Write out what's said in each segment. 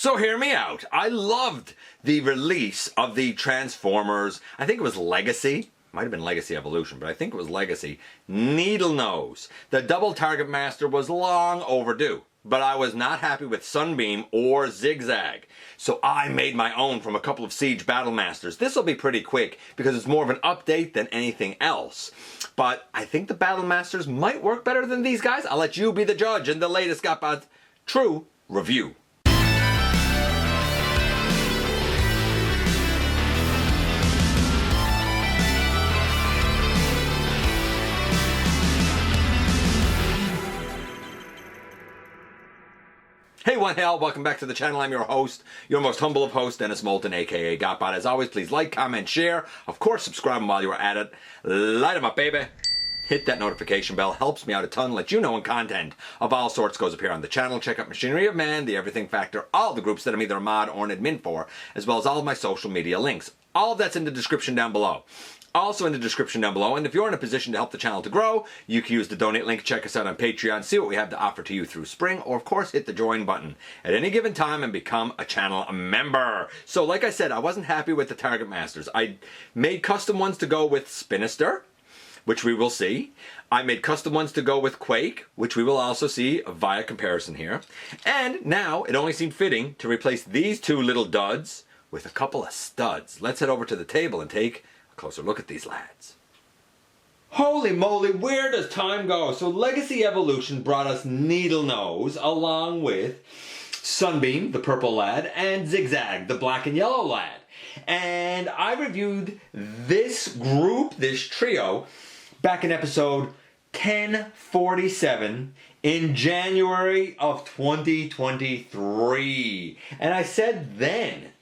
So hear me out. I loved the release of the Transformers, I think it was Legacy. Might have been Legacy Evolution, but I think it was Legacy. Needlenose. The double target master was long overdue, but I was not happy with Sunbeam or Zigzag. So I made my own from a couple of Siege Battle Masters. This will be pretty quick because it's more of an update than anything else. But I think the Battle Masters might work better than these guys. I'll let you be the judge in the latest GotBot True Review. Hey one hell, welcome back to the channel. I'm your host, your most humble of hosts, Dennis Moulton, aka GotBot. As always, please like, comment, share. Of course, subscribe while you're at it. Light them up, baby. Hit that notification bell, helps me out a ton, let you know when content of all sorts goes up here on the channel. Check out Machinery of Man, The Everything Factor, all the groups that I'm either a mod or an admin for, as well as all of my social media links. All of that's in the description down below. Also in the description down below, and if you're in a position to help the channel to grow, you can use the donate link, check us out on Patreon, see what we have to offer to you through spring, or of course hit the join button at any given time and become a channel member. So like I said, I wasn't happy with the Target Masters. I made custom ones to go with Waspinator, which we will see. I made custom ones to go with Quake, which we will also see via comparison here. And now it only seemed fitting to replace these two little duds with a couple of studs. Let's head over to the table and take closer look at these lads. Holy moly, where does time go? So Legacy Evolution brought us Needlenose along with Sunbeam, the purple lad, and Zigzag, the black and yellow lad. And I reviewed this group, this trio, back in episode 1047 in January of 2023. And I said then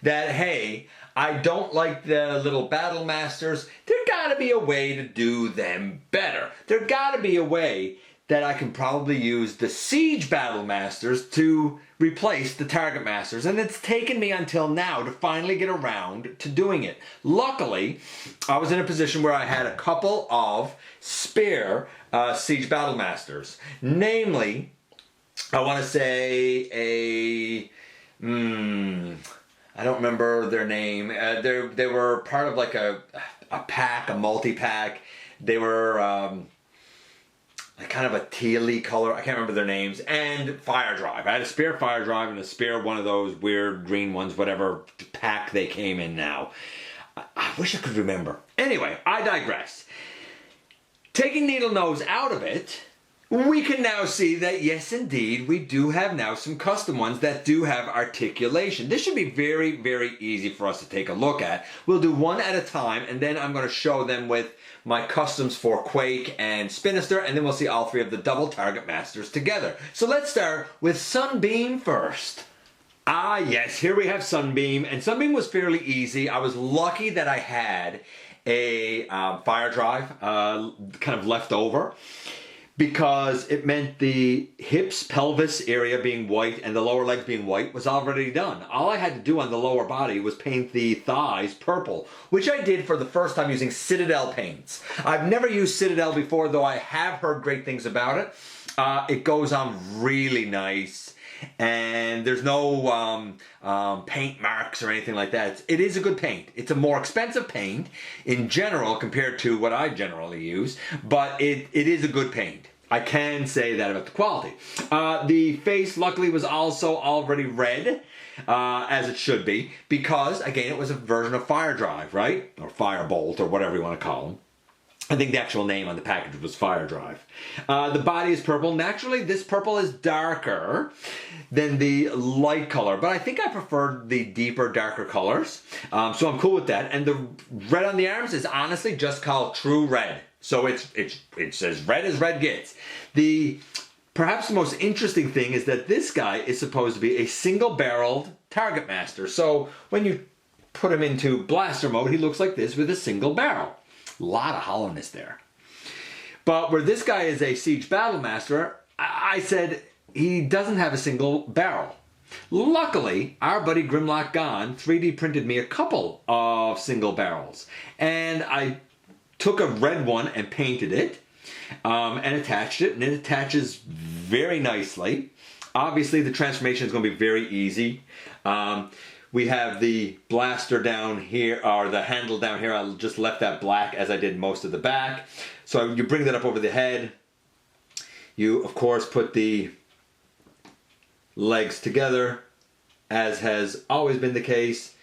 that, hey, I don't like the little Battle Masters. There gotta be a way to do them better. There gotta be a way that I can probably use the Siege Battle Masters to replace the Target Masters. And it's taken me until now to finally get around to doing it. Luckily, I was in a position where I had a couple of spare Siege Battle Masters. Namely, I want to say I don't remember their name. They were part of like a pack, a multi-pack. They were kind of a tealy color. I can't remember their names. And Fire Drive. I had a spare Fire Drive and a spare one of those weird green ones, whatever pack they came in now. I wish I could remember. Anyway, I digress. Taking Needlenose out of it, we can now see that, yes, indeed, we do have now some custom ones that do have articulation. This should be very, very easy for us to take a look at. We'll do one at a time, and then I'm going to show them with my customs for Quake and Waspinator, and then we'll see all three of the double target masters together. So let's start with Sunbeam first. Ah, yes, here we have Sunbeam, and Sunbeam was fairly easy. I was lucky that I had a fire drive kind of left over, because it meant the hips, pelvis area being white and the lower legs being white was already done. All I had to do on the lower body was paint the thighs purple, which I did for the first time using Citadel paints. I've never used Citadel before, though I have heard great things about it. It goes on really nice, and there's no paint marks or anything like that. It is a good paint. It's a more expensive paint in general compared to what I generally use, but it is a good paint. I can say that about the quality. The face, luckily, was also already red, as it should be, because, again, it was a version of Fire Drive, right? Or Firebolt, or whatever you want to call them. I think the actual name on the package was Fire Drive. The body is purple. Naturally, this purple is darker than the light color, but I think I preferred the deeper, darker colors. So I'm cool with that. And the red on the arms is honestly just called True Red. So it's as red as red gets. Perhaps the most interesting thing is that this guy is supposed to be a single-barreled target master. So when you put him into blaster mode, he looks like this with a single barrel. A lot of hollowness there. But where this guy is a Siege Battle Master, I said he doesn't have a single barrel. Luckily, our buddy Grimlock Gone 3D printed me a couple of single barrels. And I took a red one and painted it and attached it, and it attaches very nicely. Obviously, the transformation is going to be very easy. We have the blaster down here, or the handle down here. I just left that black as I did most of the back. So you bring that up over the head. You, of course, put the legs together, as has always been the case.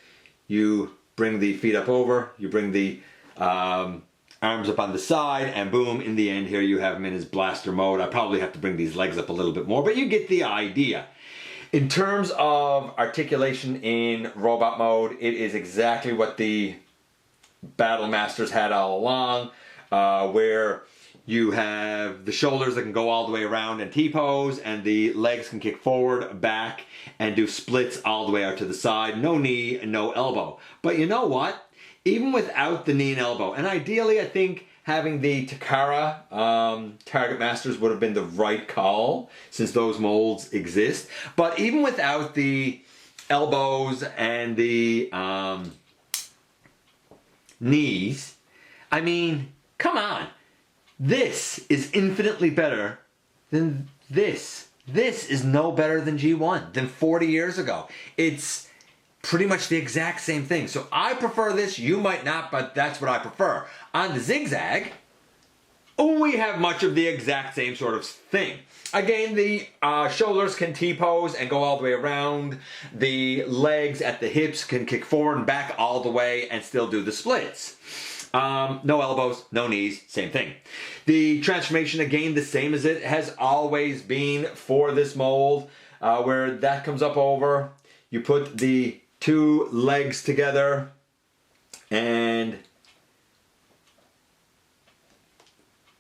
You bring the feet up over, you bring the arms up on the side, and boom, in the end here you have him in his blaster mode. I probably have to bring these legs up a little bit more, but you get the idea. In terms of articulation in robot mode, it is exactly what the Battle Masters had all along, where you have the shoulders that can go all the way around and T-pose, and the legs can kick forward, back, and do splits all the way out to the side. No knee, no elbow. But you know what? Even without the knee and elbow, and ideally I think having the Takara Target Masters would have been the right call, since those molds exist. But even without the elbows and the knees, I mean, come on. This is infinitely better than this. This is no better than G1, than 40 years ago. It's pretty much the exact same thing. So I prefer this, you might not, but that's what I prefer. On the Zigzag, we have much of the exact same sort of thing. Again, the shoulders can T-pose and go all the way around. The legs at the hips can kick forward and back all the way and still do the splits. No elbows, no knees, same thing. The transformation, again, the same as it has always been for this mold, where that comes up over. You put the two legs together and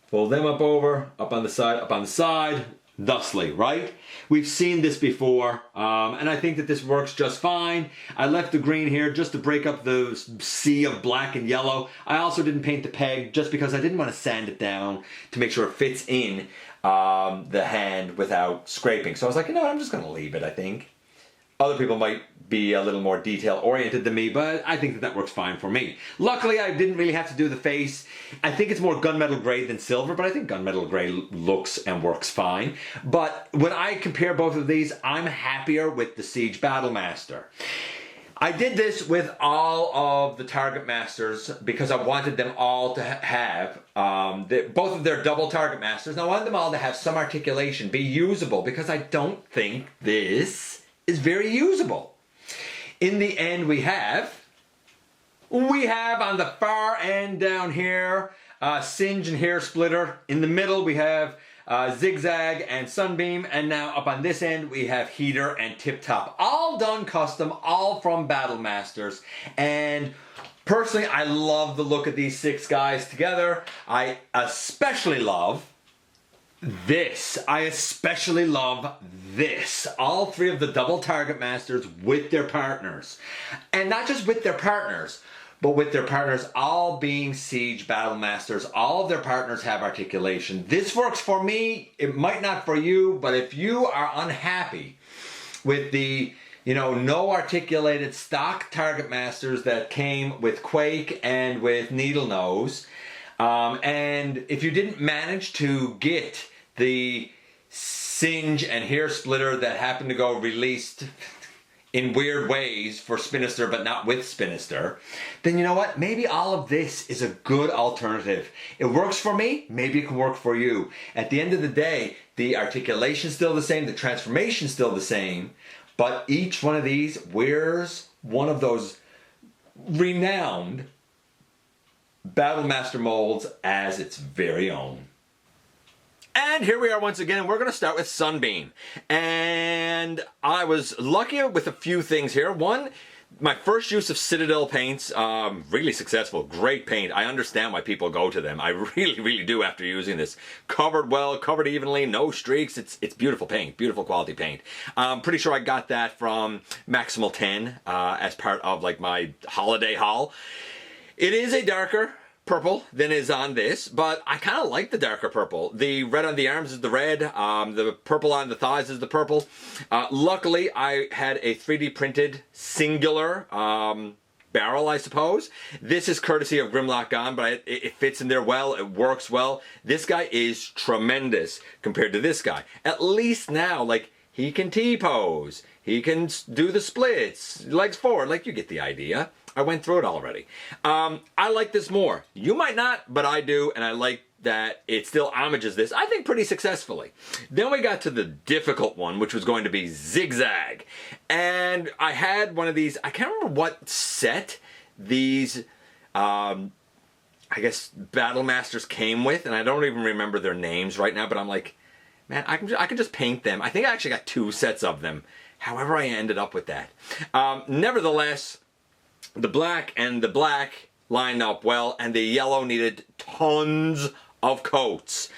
fold them up over, up on the side, thusly, right? We've seen this before, and I think that this works just fine. I left the green here just to break up the sea of black and yellow. I also didn't paint the peg just because I didn't want to sand it down to make sure it fits in the hand without scraping. So I was like, you know what, I'm just going to leave it, I think. Other people might be a little more detail-oriented than me, but I think that that works fine for me. Luckily, I didn't really have to do the face. I think it's more gunmetal gray than silver, but I think gunmetal gray looks and works fine. But when I compare both of these, I'm happier with the Siege Battlemaster. I did this with all of the Target Masters because I wanted them all to have both of their double Target Masters. And I wanted them all to have some articulation, be usable, because I don't think this is very usable. In the end, we have on the far end down here, Singe and Hair Splitter. In the middle, we have Zigzag and Sunbeam. And now up on this end, we have Heater and Tip Top. All done custom, all from Battle Masters. And personally, I love the look of these six guys together. I especially love this. I especially love this. All three of the double Target Masters with their partners. And not just with their partners, but with their partners all being Siege Battle Masters. All of their partners have articulation. This works for me. It might not for you, but if you are unhappy with the, you know, no articulated stock Target Masters that came with Quake and with Needlenose, and if you didn't manage to get the Singe and Hair Splitter that happened to go released in weird ways for Spinister but not with Spinister, then you know what? Maybe all of this is a good alternative. It works for me, maybe it can work for you. At the end of the day, the articulation's still the same, the transformation's still the same, but each one of these wears one of those renowned Battlemaster molds as its very own. And here we are once again. We're going to start with Sunbeam. And I was lucky with a few things here. One, my first use of Citadel paints, really successful. Great paint. I understand why people go to them. I really, really do after using this. Covered well, covered evenly, no streaks. It's beautiful paint, beautiful quality paint. I'm pretty sure I got that from Maximal 10 as part of like my holiday haul. It is a darker purple than is on this, but I kind of like the darker purple. The red on the arms is the red, the purple on the thighs is the purple. Luckily, I had a 3D printed singular barrel, I suppose. This is courtesy of Grimlock Gone, but it fits in there well, it works well. This guy is tremendous compared to this guy. At least now, like, He can T-pose. He can do the splits, legs forward, like you get the idea. I went through it already. I like this more. You might not, but I do, and I like that it still homages this, I think, pretty successfully. Then we got to the difficult one, which was going to be Zigzag. And I had one of these, I can't remember what set these, I guess, Battle Masters came with, and I don't even remember their names right now, but I'm like, man, I can just paint them. I think I actually got 2 sets of them. However I ended up with that. Nevertheless, the black and the black lined up well, and the yellow needed tons of coats.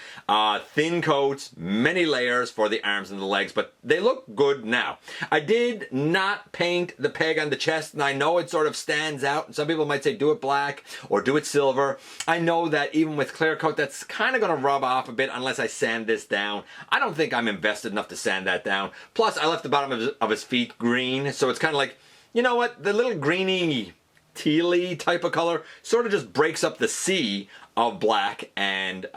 Thin coats, many layers for the arms and the legs, but they look good now. I did not paint the peg on the chest, and I know it sort of stands out, and some people might say do it black or do it silver. I know that even with clear coat, that's kind of going to rub off a bit unless I sand this down. I don't think I'm invested enough to sand that down. Plus, I left the bottom of his feet green, so it's kind of like, you know what, the little greeny, tealy type of color sort of just breaks up the sea of black and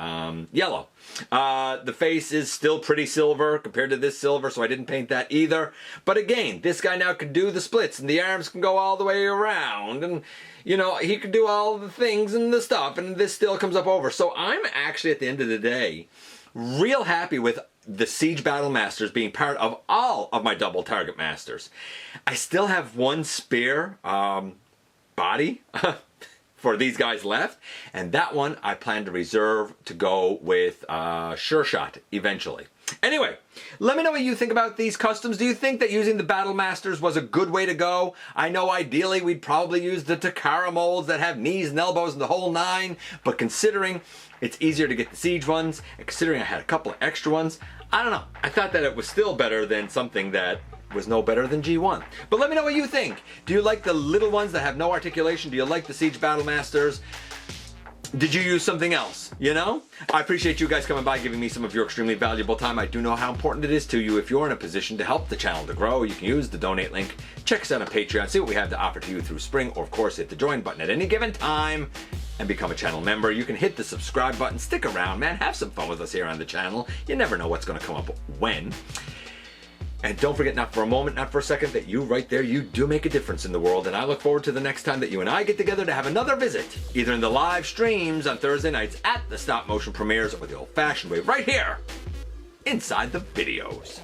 yellow. The face is still pretty silver compared to this silver, so I didn't paint that either. But again, this guy now can do the splits, and the arms can go all the way around, and you know, he can do all the things and the stuff, and this still comes up over. So I'm actually, at the end of the day, real happy with the Siege Battle Masters being part of all of my double target masters. I still have one spare body for these guys left, and that one I plan to reserve to go with Sure Shot eventually. Anyway, let me know what you think about these customs. Do you think that using the Battle Masters was a good way to go? I know ideally we'd probably use the Takara molds that have knees and elbows and the whole 9, but considering it's easier to get the Siege ones, and considering I had a couple of extra ones, I don't know. I thought that it was still better than something that was no better than G1. But let me know what you think. Do you like the little ones that have no articulation? Do you like the Siege Battle Masters? Did you use something else? You know? I appreciate you guys coming by, giving me some of your extremely valuable time. I do know how important it is to you. If you're in a position to help the channel to grow, you can use the donate link. Check us out on Patreon, see what we have to offer to you through Spring, or of course hit the join button at any given time and become a channel member. You can hit the subscribe button. Stick around, man. Have some fun with us here on the channel. You never know what's going to come up when. And don't forget, not for a moment, not for a second, that you right there, you do make a difference in the world. And I look forward to the next time that you and I get together to have another visit, either in the live streams on Thursday nights at the stop motion premieres or the old fashioned way right here inside the videos.